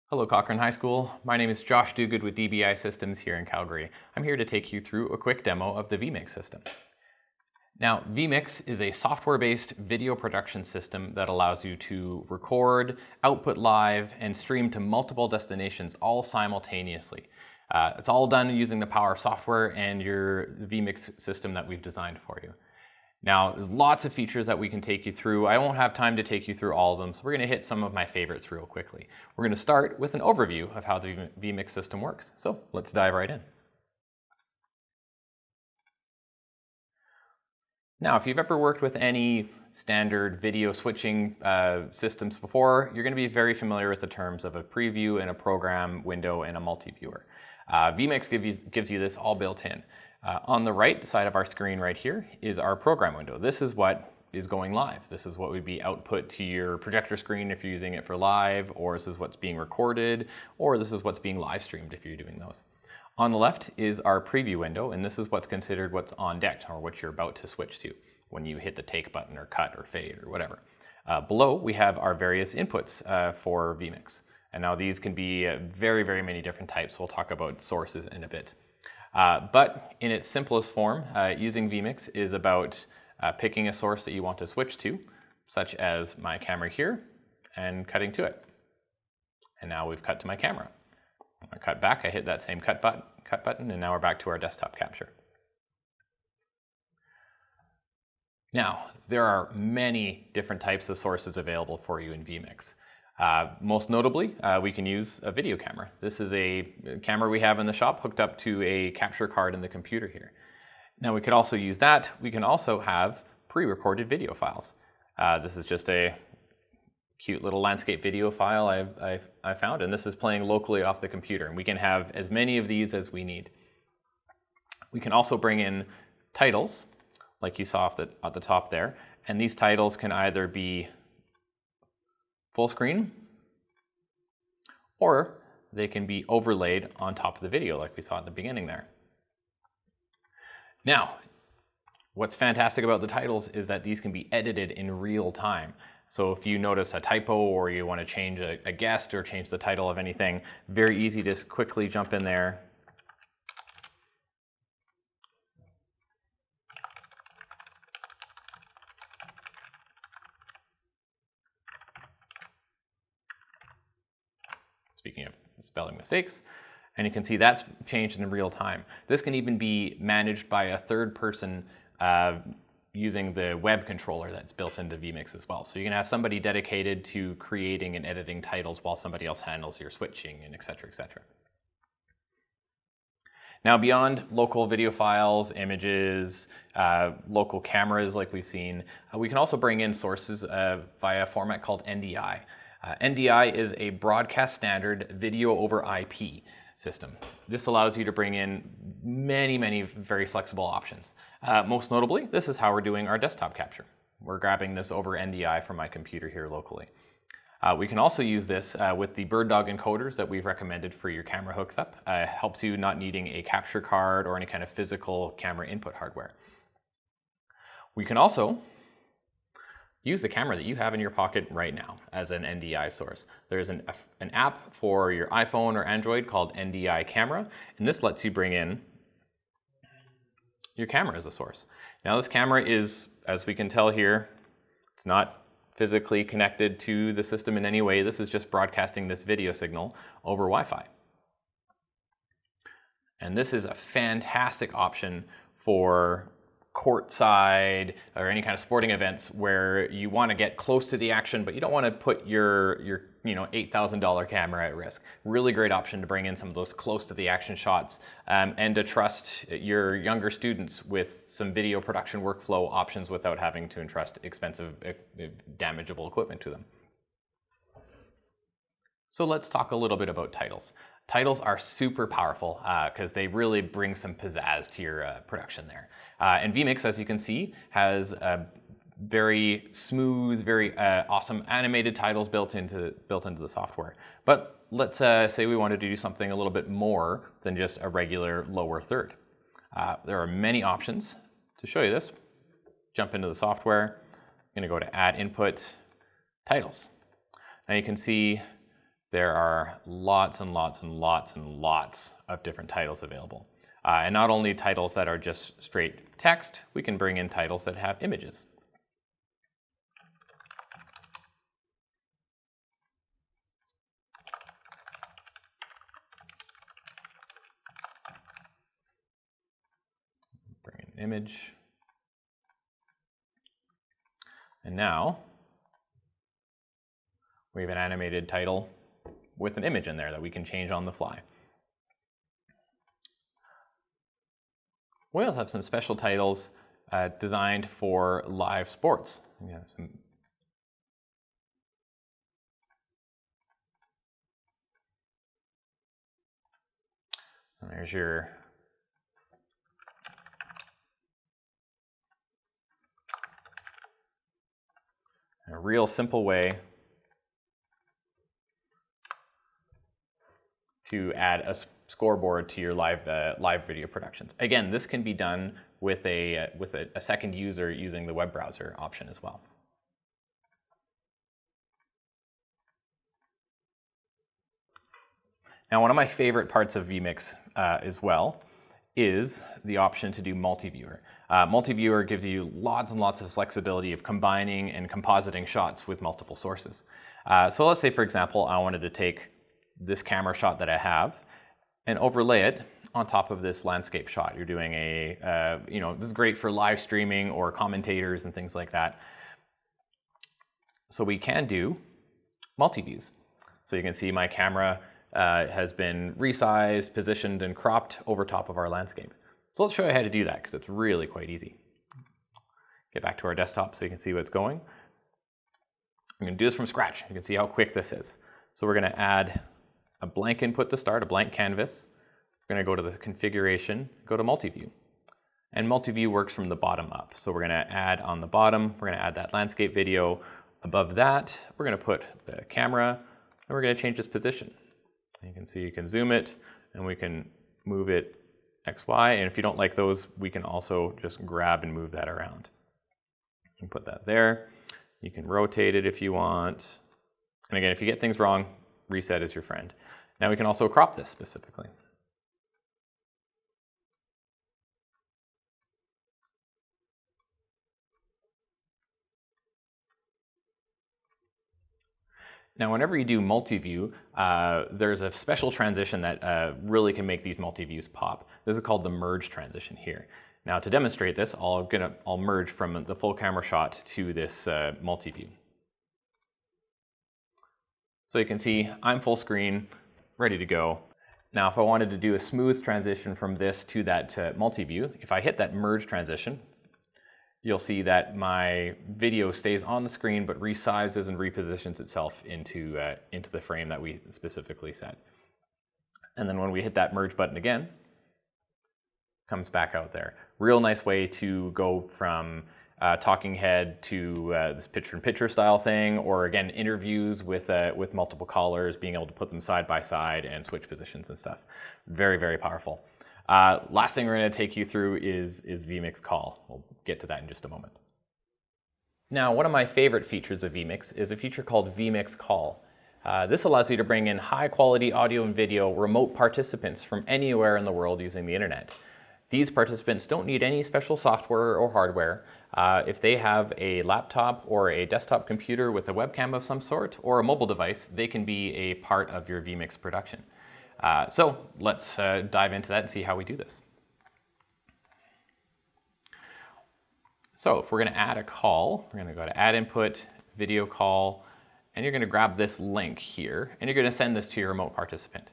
Hello Cochrane High School, my name is Josh Duguid with DBI Systems here in Calgary. I'm here to take you through a quick demo of the vMix system. Now, vMix is a software-based video production system that allows you to record, output live, and stream to multiple destinations all simultaneously. It's all done using the power of software and your vMix system that we've designed for you. Now, there's lots of features that we can take you through. I won't have time to take you through all of them, so we're going to hit some of my favorites real quickly. We're going to start with an overview of how the vMix system works. So let's dive right in. Now, if you've ever worked with any standard video switching systems before, you're going to be very familiar with the terms of a preview and a program window and a multi-viewer. vMix gives you this all built in. On the right side of our screen right here is our program window. This is what is going live. This is what would be output to your projector screen if you're using it for live, or this is what's being recorded, or this is what's being live streamed if you're doing those. On the left is our preview window, and this is what's considered what's on deck, or what you're about to switch to when you hit the take button or cut or fade or whatever. Below, we have our various inputs for vMix. And now these can be very, very many different types. We'll talk about sources in a bit. But in its simplest form, using vMix is about picking a source that you want to switch to, such as my camera here, and cutting to it. And now we've cut to my camera. When I cut back, I hit that same cut button, and now we're back to our desktop capture. Now, there are many different types of sources available for you in vMix. Most notably, we can use a video camera. This is a camera we have in the shop hooked up to a capture card in the computer here. Now we could also use that. We can also have pre-recorded video files. This is just a cute little landscape video file I found, and this is playing locally off the computer, and we can have as many of these as we need. We can also bring in titles, like you saw at the top there, and these titles can either be full screen, or they can be overlaid on top of the video like we saw at the beginning there. Now, what's fantastic about the titles is that these can be edited in real time. So if you notice a typo or you want to change a guest or change the title of anything, very easy to quickly jump in there. Speaking of spelling mistakes, and you can see that's changed in real time. This can even be managed by a third person using the web controller that's built into vMix as well. So you can have somebody dedicated to creating and editing titles while somebody else handles your switching and et cetera, et cetera. Now, beyond local video files, images, local cameras like we've seen, we can also bring in sources via a format called NDI. NDI is a broadcast standard video over IP system. This allows you to bring in many, many very flexible options. Most notably, this is how we're doing our desktop capture. We're grabbing this over NDI from my computer here locally. We can also use this with the BirdDog encoders that we've recommended for your camera hooks up. Helps you not needing a capture card or any kind of physical camera input hardware. We can also use the camera that you have in your pocket right now as an NDI source. There's an app for your iPhone or Android called NDI Camera, and this lets you bring in your camera as a source. Now this camera is, as we can tell here, it's not physically connected to the system in any way. This is just broadcasting this video signal over Wi-Fi. And this is a fantastic option for courtside or any kind of sporting events where you want to get close to the action, but you don't want to put your $8,000 camera at risk. Really great option to bring in some of those close to the action shots and to trust your younger students with some video production workflow options without having to entrust expensive, damageable equipment to them. So let's talk a little bit about titles. Titles are super powerful because they really bring some pizzazz to your production there. And vMix, as you can see, has very smooth, very awesome animated titles built into the software. But let's say we wanted to do something a little bit more than just a regular lower third. There are many options. To show you this, jump into the software. I'm going to go to Add Input, Titles. Now you can see there are lots and lots and lots and lots of different titles available. And not only titles that are just straight text, we can bring in titles that have images. Bring in an image. And now we have an animated title with an image in there that we can change on the fly. We also have some special titles designed for live sports. We have some and there's your a real simple way to add a scoreboard to your live video productions. Again, this can be done with a second user using the web browser option as well. Now, one of my favorite parts of vMix as well is the option to do multi-viewer. Multi-viewer gives you lots and lots of flexibility of combining and compositing shots with multiple sources. So let's say, for example, I wanted to take this camera shot that I have and overlay it on top of this landscape shot. You're doing this is great for live streaming or commentators and things like that. So we can do multi-views. So you can see my camera has been resized, positioned, and cropped over top of our landscape. So let's show you how to do that because it's really quite easy. Get back to our desktop so you can see what's going. I'm going to do this from scratch. You can see how quick this is. So we're going to add a blank input to start, a blank canvas. We're going to go to the configuration, go to multi-view. And multi-view works from the bottom up. So we're going to add on the bottom, we're going to add that landscape video. Above that, we're going to put the camera, and we're going to change its position. You can see you can zoom it, and we can move it X, Y, and if you don't like those, we can also just grab and move that around. You can put that there. You can rotate it if you want. And again, if you get things wrong, reset is your friend. Now we can also crop this specifically. Now, whenever you do multi-view, there's a special transition that really can make these multi-views pop. This is called the merge transition here. Now, to demonstrate this, I'll merge from the full camera shot to this multi-view. So you can see I'm full screen, ready to go. Now, if I wanted to do a smooth transition from this to that multi-view, if I hit that merge transition, you'll see that my video stays on the screen but resizes and repositions itself into the frame that we specifically set. And then when we hit that merge button again, it comes back out there. Real nice way to go from talking head to this picture-in-picture style thing, or again, interviews with multiple callers, being able to put them side by side and switch positions and stuff. Very, very powerful. Last thing we're going to take you through is vMix Call. We'll get to that in just a moment. Now, one of my favorite features of vMix is a feature called vMix Call. This allows you to bring in high-quality audio and video remote participants from anywhere in the world using the internet. These participants don't need any special software or hardware. If they have a laptop or a desktop computer with a webcam of some sort or a mobile device, they can be a part of your vMix production. So let's dive into that and see how we do this. So if we're going to add a call, we're going to go to Add Input, Video Call, and you're going to grab this link here, and you're going to send this to your remote participant.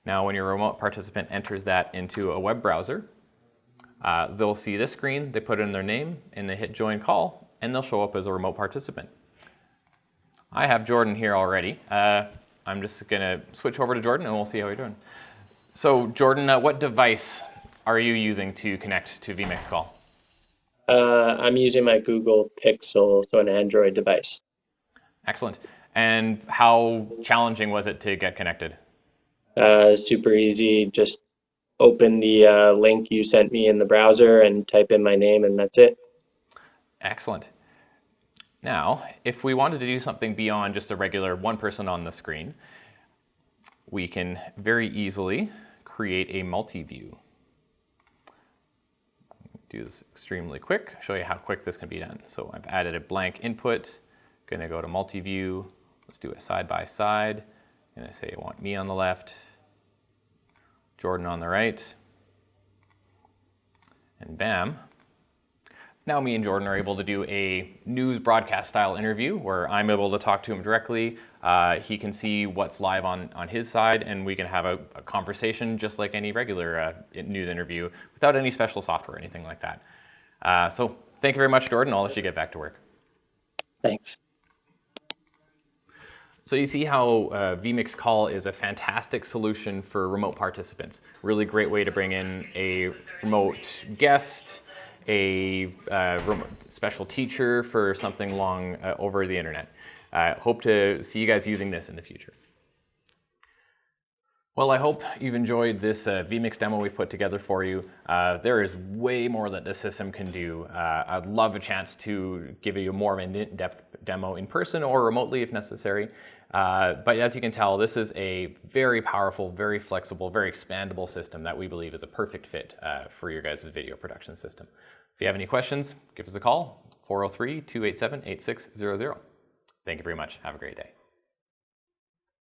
Now, when your remote participant enters that into a web browser, they'll see this screen, they put in their name, and they hit Join Call, and they'll show up as a remote participant. I have Jordan here already. I'm just going to switch over to Jordan, and we'll see how you're doing. So, Jordan, what device are you using to connect to vMix Call? I'm using my Google Pixel, so an Android device. Excellent. And how challenging was it to get connected? Super easy. Just open the link you sent me in the browser and type in my name, and that's it. Excellent. Now, if we wanted to do something beyond just a regular one person on the screen, we can very easily create a multi-view. Do this extremely quick, show you how quick this can be done. So I've added a blank input, gonna go to multi-view, let's do a side by side. I'm gonna say I want me on the left, Jordan on the right, and bam. Now me and Jordan are able to do a news broadcast style interview where I'm able to talk to him directly. He can see what's live on his side, and we can have a conversation just like any regular news interview without any special software or anything like that. So thank you very much, Jordan. I'll let you get back to work. Thanks. So you see how vMix Call is a fantastic solution for remote participants. Really great way to bring in a remote guest, a special teacher for something long over the internet. Hope to see you guys using this in the future. Well, I hope you've enjoyed this vMix demo we put together for you. There is way more that this system can do. I'd love a chance to give you more of an in-depth demo in person or remotely if necessary. But as you can tell, this is a very powerful, very flexible, very expandable system that we believe is a perfect fit for your guys' video production system. If you have any questions, give us a call, 403-287-8600. Thank you very much. Have a great day.